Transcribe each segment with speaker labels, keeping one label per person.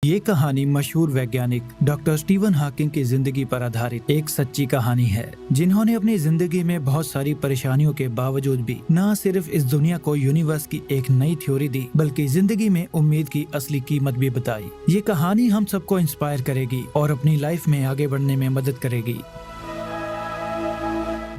Speaker 1: ये कहानी मशहूर वैज्ञानिक डॉक्टर स्टीवन हॉकिंग की जिंदगी पर आधारित एक सच्ची कहानी है, जिन्होंने अपनी जिंदगी में बहुत सारी परेशानियों के बावजूद भी न सिर्फ इस दुनिया को यूनिवर्स की एक नई थ्योरी दी, बल्कि जिंदगी में उम्मीद की असली कीमत भी बताई। ये कहानी हम सबको इंस्पायर करेगी और अपनी लाइफ में आगे बढ़ने में मदद करेगी।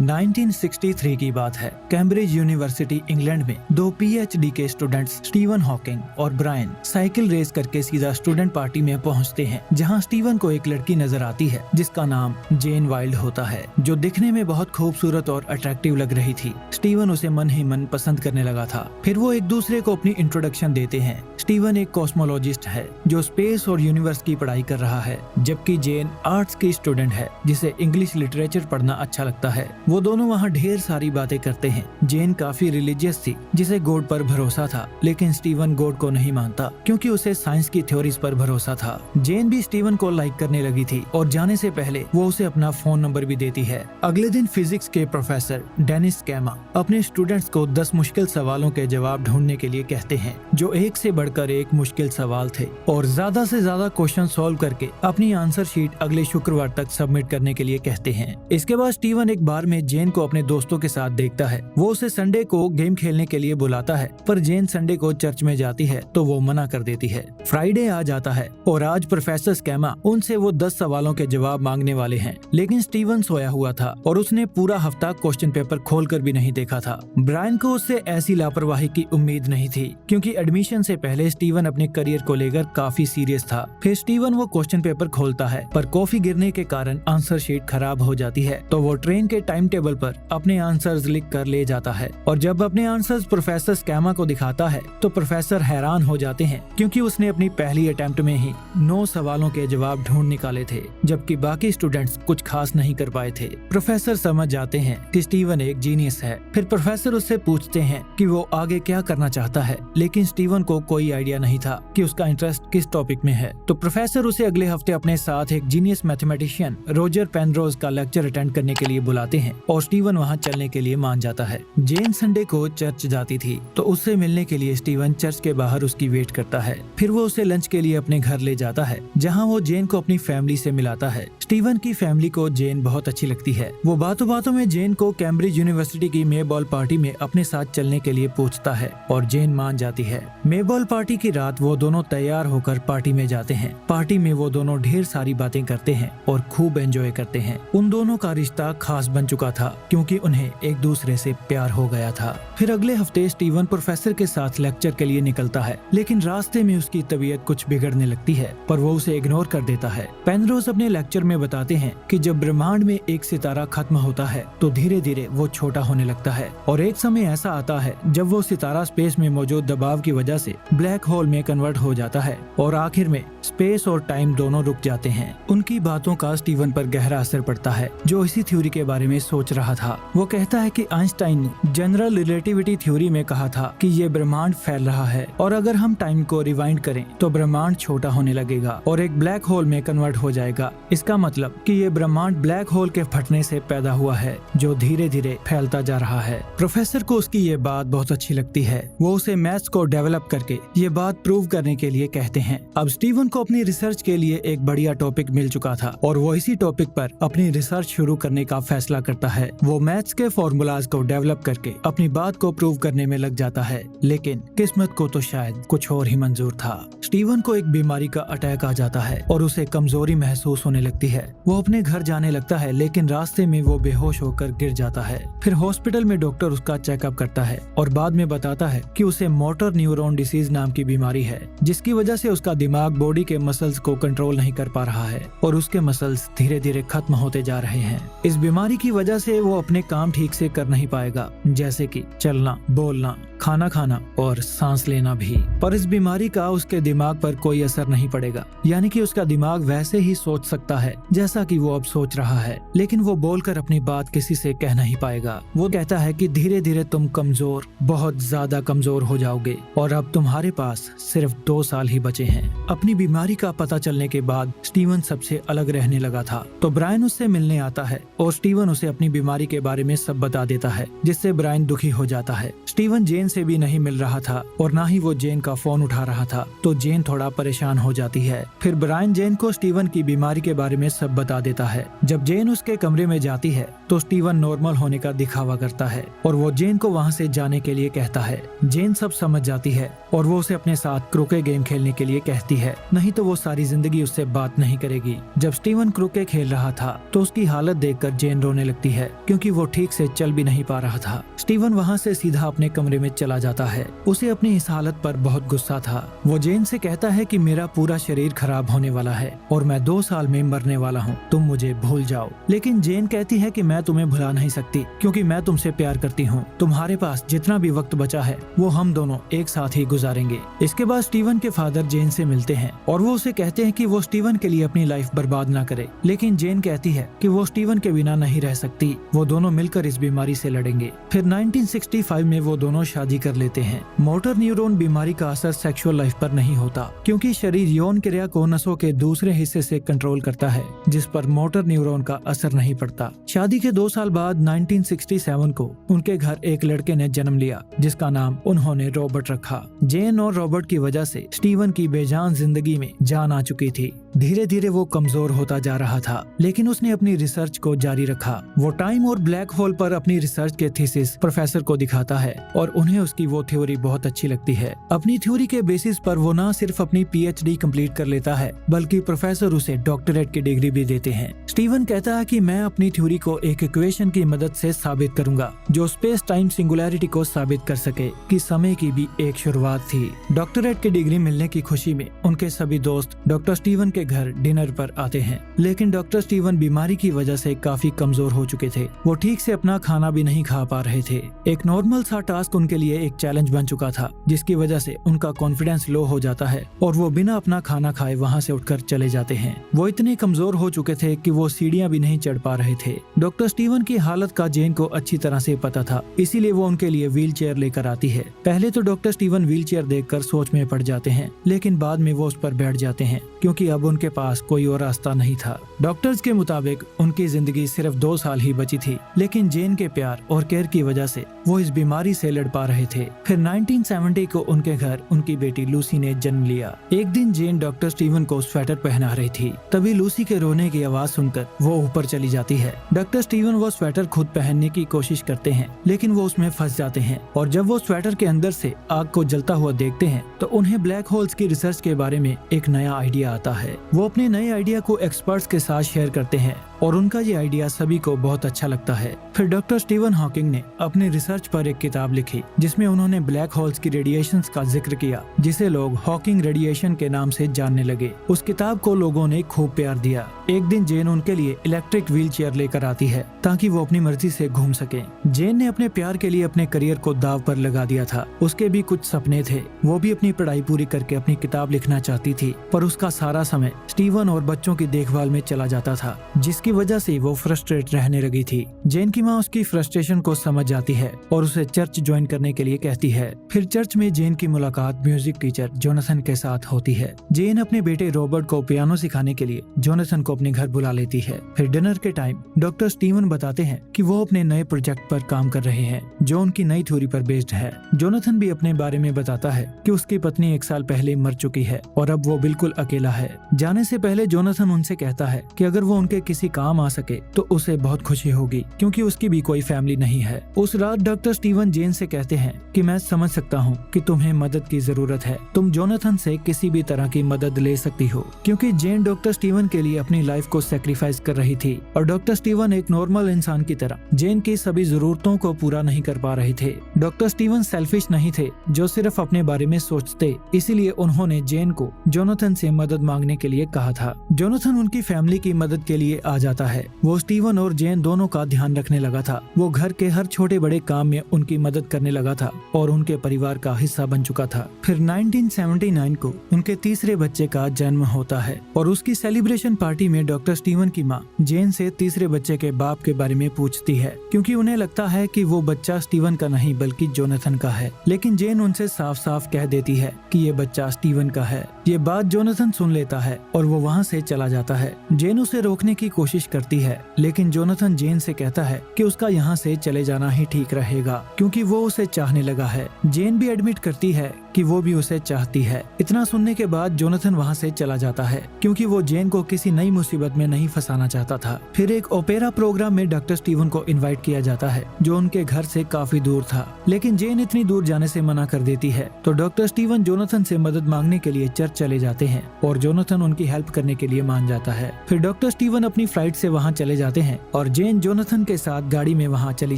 Speaker 1: 1963 की बात है। कैम्ब्रिज यूनिवर्सिटी इंग्लैंड में दो पीएचडी के स्टूडेंट्स स्टीवन हॉकिंग और ब्रायन साइकिल रेस करके सीधा स्टूडेंट पार्टी में पहुंचते हैं, जहां स्टीवन को एक लड़की नजर आती है जिसका नाम जेन वाइल्ड होता है, जो दिखने में बहुत खूबसूरत और अट्रैक्टिव लग रही थी। स्टीवन उसे मन ही मन पसंद करने लगा था। फिर वो एक दूसरे को अपनी इंट्रोडक्शन देते हैं। स्टीवन एक कॉस्मोलॉजिस्ट है जो स्पेस और यूनिवर्स की पढ़ाई कर रहा है, जबकि जेन आर्ट्स की स्टूडेंट है जिसे इंग्लिश लिटरेचर पढ़ना अच्छा लगता है। वो दोनों वहाँ ढेर सारी बातें करते हैं। जेन काफी रिलीजियस थी, जिसे गॉड पर भरोसा था, लेकिन स्टीवन गॉड को नहीं मानता क्योंकि उसे साइंस की थ्योरीज पर भरोसा था। जेन भी स्टीवन को लाइक करने लगी थी और जाने से पहले वो उसे अपना फोन नंबर भी देती है। अगले दिन फिजिक्स के प्रोफेसर डेनिस कैमा अपने स्टूडेंट्स को 10 मुश्किल सवालों के जवाब ढूंढने के लिए कहते हैं, जो एक से बढ़कर एक मुश्किल सवाल थे, और ज्यादा से ज्यादा क्वेश्चन सॉल्व करके अपनी आंसर शीट अगले शुक्रवार तक सबमिट करने के लिए कहते हैं। इसके बाद स्टीवन एक बार में जेन को अपने दोस्तों के साथ देखता है। वो उसे संडे को गेम खेलने के लिए बुलाता है, पर जेन संडे को चर्च में जाती है तो वो मना कर देती है। फ्राइडे आ जाता है और आज प्रोफेसर स्कैमा उनसे वो 10 सवालों के जवाब मांगने वाले हैं, लेकिन स्टीवन सोया हुआ था और उसने पूरा हफ्ता क्वेश्चन पेपर खोलकर भी नहीं देखा था। ब्रायन को उससे ऐसी लापरवाही की उम्मीद नहीं थी, क्योंकि एडमिशन से पहले स्टीवन अपने करियर को लेकर काफी सीरियस था। फिर स्टीवन वो क्वेश्चन पेपर खोलता है, पर कॉफी गिरने के कारण आंसर शीट खराब हो जाती है, तो वो ट्रेन के टाइम टेबल पर अपने आंसर्स लिख कर ले जाता है। और जब अपने आंसर्स प्रोफेसर स्कैमा को दिखाता है तो प्रोफेसर हैरान हो जाते हैं, क्योंकि उसने अपनी पहली अटेम्प्ट में ही 9 सवालों के जवाब ढूंढ निकाले थे, जबकि बाकी स्टूडेंट्स कुछ खास नहीं कर पाए थे। प्रोफेसर समझ जाते हैं कि स्टीवन एक जीनियस है। फिर प्रोफेसर उससे पूछते हैं कि वो आगे क्या करना चाहता है, लेकिन स्टीवन को कोई आइडिया नहीं था कि उसका इंटरेस्ट किस टॉपिक में है। तो प्रोफेसर उसे अगले हफ्ते अपने साथ एक जीनियस मैथमेटिशियन रोजर पेनरोज का लेक्चर अटेंड करने के लिए बुलाते हैं और स्टीवन वहाँ चलने के लिए मान जाता है। जेन संडे को चर्च जाती थी, तो उससे मिलने के लिए स्टीवन चर्च के बाहर उसकी वेट करता है। फिर वो उसे लंच के लिए अपने घर ले जाता है, जहाँ वो जेन को अपनी फैमिली से मिलाता है। स्टीवन की फैमिली को जेन बहुत अच्छी लगती है। वो बातों बातों में जेन को कैम्ब्रिज यूनिवर्सिटी की मेबॉल पार्टी में अपने साथ चलने के लिए पूछता है और जेन मान जाती है। मेबॉल पार्टी की रात वो दोनों तैयार होकर पार्टी में जाते हैं। पार्टी में वो दोनों ढेर सारी बातें करते हैं और खूब एंजॉय करते हैं। उन दोनों का रिश्ता खास बन चुका था, क्योंकि उन्हें एक दूसरे से प्यार हो गया था। फिर अगले हफ्ते स्टीवन प्रोफेसर के साथ लेक्चर के लिए निकलता है, लेकिन रास्ते में उसकी तबीयत कुछ बिगड़ने लगती है, पर वो उसे इग्नोर कर देता है। पेनरोज अपने लेक्चर में बताते हैं कि जब ब्रह्मांड में एक सितारा खत्म होता है तो धीरे धीरे वो छोटा होने लगता है, और एक समय ऐसा आता है जब वो सितारा स्पेस में मौजूद दबाव की वजह से ब्लैक होल में कन्वर्ट हो जाता है, और आखिर में स्पेस और टाइम दोनों रुक जाते हैं। उनकी बातों का स्टीवन पर गहरा असर पड़ता है, जो इसी थ्योरी के बारे में सोच रहा था। वो कहता है कि आइंस्टाइन ने जनरल रिलेटिविटी थ्योरी में कहा था कि ये ब्रह्मांड फैल रहा है, और अगर हम टाइम को रिवाइंड करें तो ब्रह्मांड छोटा होने लगेगा और एक ब्लैक होल में कन्वर्ट हो जाएगा। इसका मतलब कि ये ब्रह्मांड ब्लैक होल के फटने से पैदा हुआ है, जो धीरे धीरे फैलता जा रहा है। प्रोफेसर को उसकी ये बात बहुत अच्छी लगती है। वो उसे मैथ्स को डेवलप करके ये बात प्रूव करने के लिए कहते हैं। अब स्टीवन को अपनी रिसर्च के लिए एक बढ़िया टॉपिक मिल चुका था, और वो इसी टॉपिक पर अपनी रिसर्च शुरू करने का फैसला करता है। वो मैथ्स के फॉर्मूलाज को डेवलप करके अपनी बात को प्रूव करने में लग जाता है, लेकिन किस्मत को तो शायद कुछ और ही मंजूर था। स्टीवन को एक बीमारी का अटैक आ जाता है और उसे कमजोरी महसूस होने लगती है। वो अपने घर जाने लगता है, लेकिन रास्ते में वो बेहोश होकर गिर जाता है। फिर हॉस्पिटल में डॉक्टर उसका चेकअप करता है और बाद में बताता है कि उसे मोटर न्यूरॉन डिसीज नाम की बीमारी है, जिसकी वजह से उसका दिमाग बॉडी के मसल्स को कंट्रोल नहीं कर पा रहा है और उसके मसल्स धीरे धीरे खत्म होते जा रहे हैं। इस बीमारी की वजह से वो अपने काम ठीक से कर नहीं पाएगा, जैसे कि चलना, बोलना, खाना खाना और सांस लेना भी। पर इस बीमारी का उसके दिमाग पर कोई असर नहीं पड़ेगा, यानी कि उसका दिमाग वैसे ही सोच सकता है जैसा कि वो अब सोच रहा है, लेकिन वो बोलकर अपनी बात किसी से कह नहीं पाएगा। वो कहता है कि धीरे धीरे तुम कमजोर, बहुत ज्यादा कमजोर हो जाओगे और अब तुम्हारे पास सिर्फ 2 साल ही बचे हैं। अपनी बीमारी का पता चलने के बाद स्टीवन सबसे अलग रहने लगा था, तो ब्रायन उससे मिलने आता है और स्टीवन उसे अपनी बीमारी के बारे में सब बता देता है, जिससे ब्रायन दुखी हो जाता है। स्टीवन जेन से भी नहीं मिल रहा था और ना ही वो जेन का फोन उठा रहा था, तो जेन थोड़ा परेशान हो जाती है। फिर ब्रायन जेन को स्टीवन की बीमारी के बारे में सब बता देता है। जब जेन उसके कमरे में जाती है तो स्टीवन नॉर्मल होने का दिखावा करता है और वो जेन को वहाँ से जाने के लिए कहता है। जेन सब समझ जाती है और वो उसे अपने साथ क्रोके गेम खेलने के लिए कहती है, नहीं तो वो सारी जिंदगी उससे बात नहीं करेगी। जब स्टीवन क्रोके खेल रहा था तो उसकी हालत देखकर जेन रोने लगती है, क्योंकि वो ठीक से चल भी नहीं पा रहा था। स्टीवन वहाँ से सीधा अपने कमरे में चला जाता है। उसे अपनी इस हालत पर बहुत गुस्सा था। वो जेन से कहता है कि मेरा पूरा शरीर खराब होने वाला है और मैं 2 साल में मरने वाला हूँ, तुम मुझे भूल जाओ। लेकिन जेन कहती है कि मैं तुम्हें भुला नहीं सकती, क्योंकि मैं तुमसे प्यार करती हूँ। तुम्हारे पास जितना भी वक्त बचा है वो हम दोनों एक साथ ही गुजारेंगे। इसके बाद स्टीवन के फादर जेन से मिलते हैं और वो उसे कहते हैं कि वो स्टीवन के लिए अपनी लाइफ बर्बाद ना करे, लेकिन जेन कहती है कि वो स्टीवन के बिना नहीं रह सकती। वो दोनों मिलकर इस बीमारी से लड़ेंगे। फिर 1965 में वो दोनों शादी कर लेते हैं। मोटर न्यूरॉन बीमारी का असर सेक्सुअल लाइफ पर नहीं होता, क्योंकि शरीर यौन क्रिया को नसों के दूसरे हिस्से से कंट्रोल करता है, जिस पर मोटर न्यूरॉन का असर नहीं पड़ता। शादी के 2 साल बाद 1967 को उनके घर एक लड़के ने जन्म लिया, जिसका नाम उन्होंने रॉबर्ट रखा। जेन और रॉबर्ट की वजह से स्टीवन की बेजान जिंदगी में जान आ चुकी थी। धीरे धीरे वो कमजोर होता जा रहा था, लेकिन उसने अपनी रिसर्च को जारी रखा। वो टाइम और ब्लैक होल पर अपनी रिसर्च के थीसिस प्रोफेसर को दिखाता है और उन्हें उसकी वो थ्योरी बहुत अच्छी लगती है। अपनी थ्योरी के बेसिस पर वो न सिर्फ अपनी PhD कंप्लीट कर लेता है, बल्कि प्रोफेसर उसे डॉक्टरेट की डिग्री भी देते हैं। स्टीवन कहता है कि मैं अपनी थ्योरी को एक इक्वेशन की मदद से साबित करूंगा, जो स्पेस टाइम सिंगुलैरिटी को साबित कर सके कि समय की भी एक शुरुआत थी। डॉक्टरेट की डिग्री मिलने की खुशी में उनके सभी दोस्त डॉक्टर स्टीवन के घर डिनर पर आते हैं, लेकिन डॉक्टर स्टीवन बीमारी की वजह से काफी कमजोर हो चुके थे। वो ठीक से अपना खाना भी नहीं खा पा रहे थे। एक नॉर्मल सा टास्क उनके लिए एक चैलेंज बन चुका था, जिसकी वजह से उनका कॉन्फिडेंस लो हो जाता है और वो बिना अपना खाना खाए वहाँ से उठकर चले जाते हैं। वो इतने कमजोर हो चुके थे कि वो सीढ़ियाँ भी नहीं चढ़ पा रहे थे। डॉक्टर स्टीवन की हालत का जेन को अच्छी तरह से पता था, इसीलिए वो उनके लिए व्हील चेयर लेकर आती है। पहले तो डॉक्टर स्टीवन व्हील चेयर देखकर सोच में पड़ जाते हैं, लेकिन बाद में वो उस पर बैठ जाते हैं, क्योंकि अब उनके पास कोई और रास्ता नहीं था। डॉक्टर्स के मुताबिक उनकी जिंदगी सिर्फ 2 साल ही बची थी, लेकिन जेन के प्यार और केयर की वजह से वो इस बीमारी से लड़ पा रहे थे। फिर 1970 को उनके घर उनकी बेटी लूसी ने जन्म लिया। एक दिन जेन डॉक्टर स्टीवन को स्वेटर पहना रही थी, तभी लूसी के रोने की आवाज सुनकर वो ऊपर चली जाती है। डॉक्टर स्टीवन वो स्वेटर खुद पहनने की कोशिश करते हैं, लेकिन वो उसमें फंस जाते हैं और जब वो स्वेटर के अंदर से आग को जलता हुआ देखते हैं तो उन्हें ब्लैक होल्स की रिसर्च के बारे में एक नया आइडिया आता है। वो अपने नए आइडिया को एक्सपर्ट्स के साथ शेयर करते हैं और उनका ये आइडिया सभी को बहुत अच्छा लगता है। फिर डॉक्टर स्टीवन हॉकिंग ने अपनी रिसर्च पर एक किताब लिखी, जिसमें उन्होंने ब्लैक होल्स की रेडिएशंस का जिक्र किया, जिसे लोग हॉकिंग रेडिएशन के नाम से जानने लगे। उस किताब को लोगों ने खूब प्यार दिया। एक दिन जेन उनके लिए इलेक्ट्रिक व्हील चेयर लेकर आती है, ताकि वो अपनी मर्जी से घूम सके। जेन ने अपने प्यार के लिए अपने करियर को दाव पर लगा दिया था। उसके भी कुछ सपने थे। वो भी अपनी पढ़ाई पूरी करके अपनी किताब लिखना चाहती थी, पर उसका सारा समय स्टीवन और बच्चों की देखभाल में चला जाता था, जिसकी वजह से वो फ्रस्ट्रेट रहने लगी थी। जेन की माँ उसकी फ्रस्ट्रेशन को समझ जाती है और उसे चर्च ज्वाइन करने के लिए कहती है। फिर चर्च में जेन की मुलाकात म्यूजिक टीचर जोनाथन के साथ होती है। जेन अपने बेटे रॉबर्ट को पियानो सिखाने के लिए जोनाथन को अपने घर बुला लेती है। फिर डिनर के टाइम डॉक्टर स्टीवन बताते हैं कि वो अपने नए प्रोजेक्ट पर काम कर रहे हैं, जो उनकी नई थ्योरी पर बेस्ड है। जोनाथन भी अपने बारे में बताता है कि उसकी पत्नी 1 साल पहले मर चुकी है और अब वो बिल्कुल अकेला है। जाने से पहले जोनाथन उनसे कहता है कि अगर वो उनके किसी काम आ सके तो उसे बहुत खुशी होगी, क्योंकि उसकी भी कोई फैमिली नहीं है। उस रात डॉक्टर स्टीवन जेन से कहते हैं कि मैं समझ सकता हूँ कि तुम्हें मदद की जरूरत है। तुम जोनाथन से किसी भी तरह की मदद ले सकती हो, क्योंकि जेन डॉक्टर स्टीवन के लिए अपनी लाइफ को सेक्रीफाइस कर रही थी और डॉक्टर स्टीवन एक नॉर्मल इंसान की तरह जेन की सभी जरूरतों को पूरा नहीं कर पा रहे थे। डॉक्टर स्टीवन सेल्फिश नहीं थे जो सिर्फ अपने बारे में सोचते, इसीलिए उन्होंने जेन को जोनाथन से मदद मांगने के लिए कहा था। जोनाथन उनकी फैमिली की मदद के लिए आ जाता है। वो स्टीवन और जेन दोनों का ध्यान रखने लगा था। वो घर के हर छोटे बड़े काम में उनकी मदद करने लगा था और उनके परिवार का हिस्सा बन चुका था। फिर 1979 को उनके तीसरे बच्चे का जन्म होता है और उसकी सेलिब्रेशन पार्टी में डॉक्टर स्टीवन की माँ जेन से तीसरे बच्चे के बाप के बारे में पूछती है, क्योंकि उन्हें लगता है कि वो बच्चा स्टीवन का नहीं बल्कि जोनाथन का है। लेकिन जेन उनसे साफ साफ कह देती है कि ये बच्चा स्टीवन का है। ये बात जोनाथन सुन लेता है और वो वहाँ से चला जाता है। जेन उसे रोकने की कोशिश करती है, लेकिन जोनाथन जेन से कहता है कि उसका यहाँ से चले जाना ही ठीक रहेगा, क्योंकि वो उसे चाहने लगा है। जेन भी एडमिट करती है कि वो भी उसे चाहती है। इतना सुनने के बाद जोनाथन वहाँ से चला जाता है, क्योंकि वो जेन को किसी नई मुसीबत में नहीं फंसाना चाहता था। फिर एक ओपेरा प्रोग्राम में डॉक्टर स्टीवन को इनवाइट किया जाता है, जो उनके घर से काफी दूर था, लेकिन जेन इतनी दूर जाने से मना कर देती है। तो डॉक्टर स्टीवन जोनाथन से मदद मांगने के लिए चर्च चले जाते हैं और जोनाथन उनकी हेल्प करने के लिए मान जाता है। फिर डॉक्टर स्टीवन अपनी फ्लाइट से वहाँ चले जाते हैं और जेन जोनाथन के साथ गाड़ी में वहाँ चली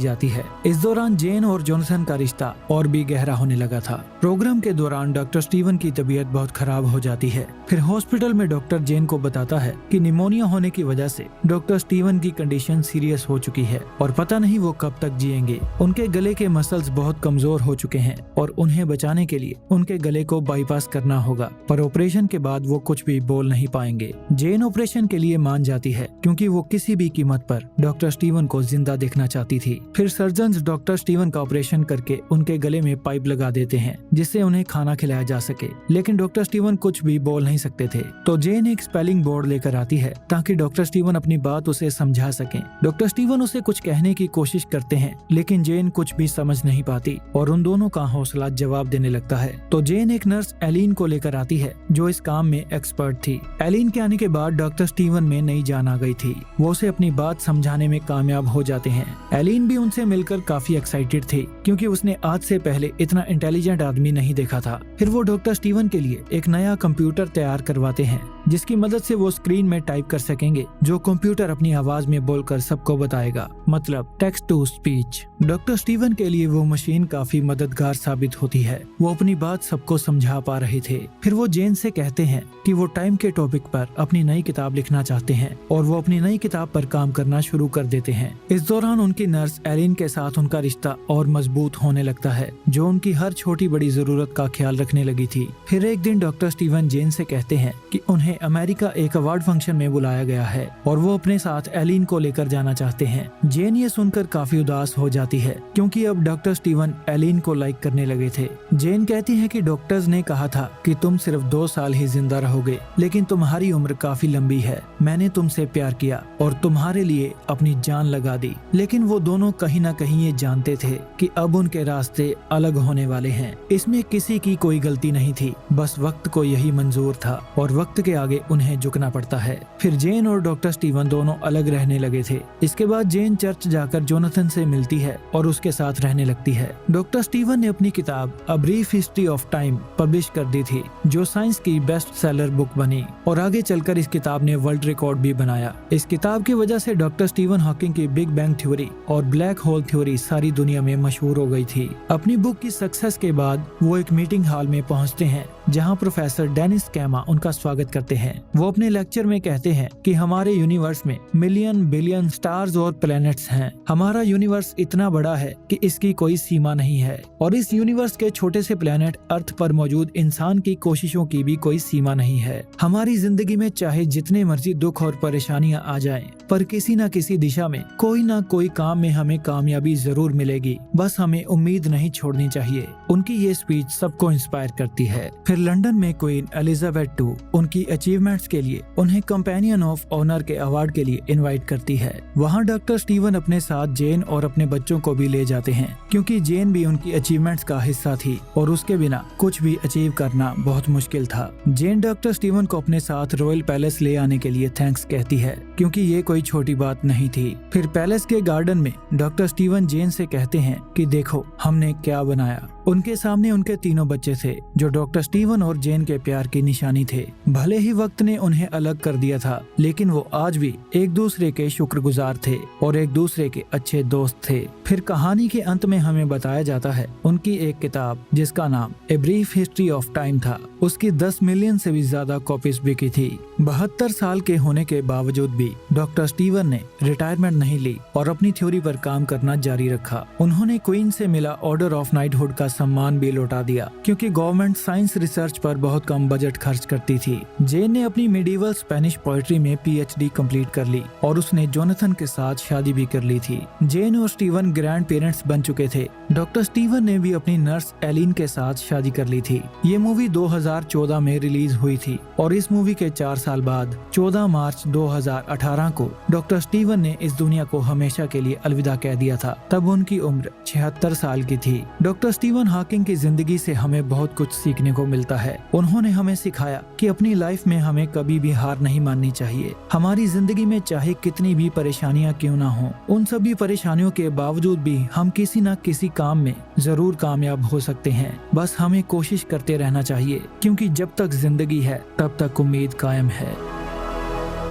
Speaker 1: जाती है। इस दौरान जेन और जोनाथन का रिश्ता और भी गहरा होने लगा था। प्रोग्राम के दौरान डॉक्टर स्टीवन की तबीयत बहुत खराब हो जाती है। फिर हॉस्पिटल में डॉक्टर जेन को बताता है कि निमोनिया होने की वजह से डॉक्टर स्टीवन की कंडीशन सीरियस हो चुकी है और पता नहीं वो कब तक जिएंगे। उनके गले के मसल्स बहुत कमजोर हो चुके हैं और उन्हें बचाने के लिए उनके गले को बाईपास करना होगा, पर ऑपरेशन के बाद वो कुछ भी बोल नहीं पाएंगे। जेन ऑपरेशन के लिए मान जाती है, क्योंकि वो किसी भी कीमत पर डॉक्टर स्टीवन को जिंदा देखना चाहती थी। फिर सर्जन्स डॉक्टर स्टीवन का ऑपरेशन करके उनके गले में पाइप लगा देते हैं, जिससे उन्हें खाना खिलाया जा सके, लेकिन डॉक्टर स्टीवन कुछ भी बोल नहीं सकते थे। तो जेन एक स्पेलिंग बोर्ड लेकर आती है ताकि डॉक्टर स्टीवन अपनी बात उसे समझा सकें। डॉक्टर स्टीवन उसे कुछ कहने की कोशिश करते हैं, लेकिन जेन कुछ भी समझ नहीं पाती और उन दोनों का हौसला जवाब देने लगता है। तो जेन एक नर्स एलिन को लेकर आती है, जो इस काम में एक्सपर्ट थी। एलिन के आने के बाद डॉक्टर स्टीवन में नई जान आ गई थी। वो उसे अपनी बात समझाने में कामयाब हो जाते हैं। एलिन भी उनसे मिलकर काफी एक्साइटेड थी, क्योंकि उसने आज से पहले इतना इंटेलिजेंट आदमी नहीं देखा था। फिर वो डॉक्टर स्टीवन के लिए एक नया कंप्यूटर तैयार करवाते हैं, जिसकी मदद से वो स्क्रीन में टाइप कर सकेंगे, जो कंप्यूटर अपनी आवाज में बोलकर सबको बताएगा, मतलब text to speech. Doctor Steven के लिए वो मशीन काफी मददगार साबित होती है। वो अपनी बात सबको समझा पा रहे थे। फिर वो जेन से कहते हैं कि वो टाइम के टॉपिक पर अपनी नई किताब लिखना चाहते हैं और वो अपनी नई किताब पर काम करना शुरू कर देते हैं। इस दौरान उनकी नर्स एलिन के साथ उनका रिश्ता और मजबूत होने लगता है, जो उनकी हर छोटी बड़ी जरूरत का ख्याल रखने लगी थी। फिर एक दिन डॉक्टर स्टीवन जेन से कहते हैं कि उन्हें अमेरिका एक अवार्ड फंक्शन में बुलाया गया है और वो अपने साथ एलिन को लेकर जाना चाहते हैं। जेन ये सुनकर काफी उदास हो जाती है, क्योंकि अब डॉक्टर स्टीवन एलिन को लाइक करने लगे थे। जेन कहती है कि डॉक्टर्स ने कहा था कि तुम सिर्फ 2 साल ही जिंदा रहोगे, लेकिन तुम्हारी उम्र काफी लंबी है। मैंने तुमसे प्यार किया और तुम्हारे लिए अपनी जान लगा दी। लेकिन वो दोनों कहीं ना कहीं ये जानते थे कि अब उनके रास्ते अलग होने वाले हैं। इसमें किसी की कोई गलती नहीं थी, बस वक्त को यही मंजूर था और वक्त के आगे उन्हें झुकना पड़ता है। फिर जेन और डॉक्टर स्टीवन दोनों अलग रहने लगे थे। इसके बाद जेन चर्च जाकर जोनाथन से मिलती है और उसके साथ रहने लगती है। डॉक्टर स्टीवन ने अपनी किताब a brief history of time publish कर दी थी, जो साइंस की बेस्ट सेलर बुक बनी और आगे चलकर इस किताब ने वर्ल्ड रिकॉर्ड भी बनाया। इस किताब की वजह से डॉक्टर स्टीवन हॉकिंग की बिग बैंग थ्योरी और ब्लैक होल थ्योरी सारी दुनिया में मशहूर हो गई थी। अपनी बुक की सक्सेस के बाद वो एक मीटिंग हॉल में पहुंचते हैं, जहां प्रोफेसर डेनिस कैमा उनका स्वागत करते हैं। वो अपने लेक्चर में कहते हैं कि हमारे यूनिवर्स में मिलियन बिलियन स्टार्स और प्लैनेट्स हैं। हमारा यूनिवर्स इतना बड़ा है कि इसकी कोई सीमा नहीं है और इस यूनिवर्स के छोटे से प्लैनेट अर्थ पर मौजूद इंसान की कोशिशों की भी कोई सीमा नहीं है। हमारी जिंदगी में चाहे जितने मर्जी दुख और परेशानियां आ जाएं, पर किसी न किसी दिशा में कोई ना कोई काम में हमें कामयाबी जरूर मिलेगी। बस हमें उम्मीद नहीं छोड़नी चाहिए। उनकी ये स्पीच सबको इंस्पायर करती है। फिर लंदन में क्वीन एलिजाबेथ II उनकी अचीवमेंट्स के लिए उन्हें कंपेनियन ऑफ ऑनर के अवार्ड के लिए इनवाइट करती है। वहाँ डॉक्टर स्टीवन अपने साथ जेन और अपने बच्चों को भी ले जाते हैं, क्योंकि जेन भी उनकी अचीवमेंट्स का हिस्सा थी और उसके बिना कुछ भी अचीव करना बहुत मुश्किल था। जेन डॉक्टर स्टीवन को अपने साथ रॉयल पैलेस ले आने के लिए थैंक्स कहती है, क्योंकि ये कोई छोटी बात नहीं थी। फिर पैलेस के गार्डन में डॉक्टर स्टीवन जेन से कहते हैं कि देखो हमने क्या बनाया। उनके सामने उनके तीनों बच्चे थे, जो डॉक्टर स्टीवन और जेन के प्यार की निशानी थे। भले ही वक्त ने उन्हें अलग कर दिया था, लेकिन वो आज भी एक दूसरे के शुक्रगुजार थे और एक दूसरे के अच्छे दोस्त थे। फिर कहानी के अंत में हमें बताया जाता है उनकी एक किताब, जिसका नाम a brief history of time था, उसकी 10 मिलियन से भी ज्यादा कॉपीज बिकी थी। 72 साल के होने के बावजूद भी डॉक्टर स्टीवन ने रिटायरमेंट नहीं ली और अपनी थ्योरी पर काम करना जारी रखा। उन्होंने क्वीन से मिला ऑर्डर ऑफ नाइटहुड का सम्मान भी लौटा दिया, क्योंकि गवर्नमेंट साइंस रिसर्च पर बहुत कम बजट खर्च करती थी। जेन ने अपनी मिडिवल स्पेनिश पोएट्री में PhD कंप्लीट कर ली और उसने जोनाथन के साथ शादी भी कर ली थी। जेन और स्टीवन ग्रैंड पेरेंट्स बन चुके थे। डॉक्टर स्टीवन ने भी अपनी नर्स एलिन के साथ शादी कर ली थी। ये मूवी 2014 में रिलीज हुई थी और इस मूवी के 4 साल बाद 14 मार्च 2018 को डॉक्टर स्टीवन ने इस दुनिया को हमेशा के लिए अलविदा कह दिया था। तब उनकी उम्र 76 साल की थी। डॉक्टर स्टीवन हॉकिंग की जिंदगी से हमें बहुत कुछ सीखने को मिलता है। उन्होंने हमें सिखाया कि अपनी लाइफ में हमें कभी भी हार नहीं माननी चाहिए। हमारी जिंदगी में चाहे कितनी भी परेशानियां क्यों ना हो, उन सभी परेशानियों के बावजूद भी हम किसी न किसी काम में जरूर कामयाब हो सकते हैं। बस हमें कोशिश करते रहना चाहिए, क्योंकि जब तक जिंदगी है तब तक उम्मीद कायम है।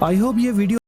Speaker 1: आई होप ये वीडियो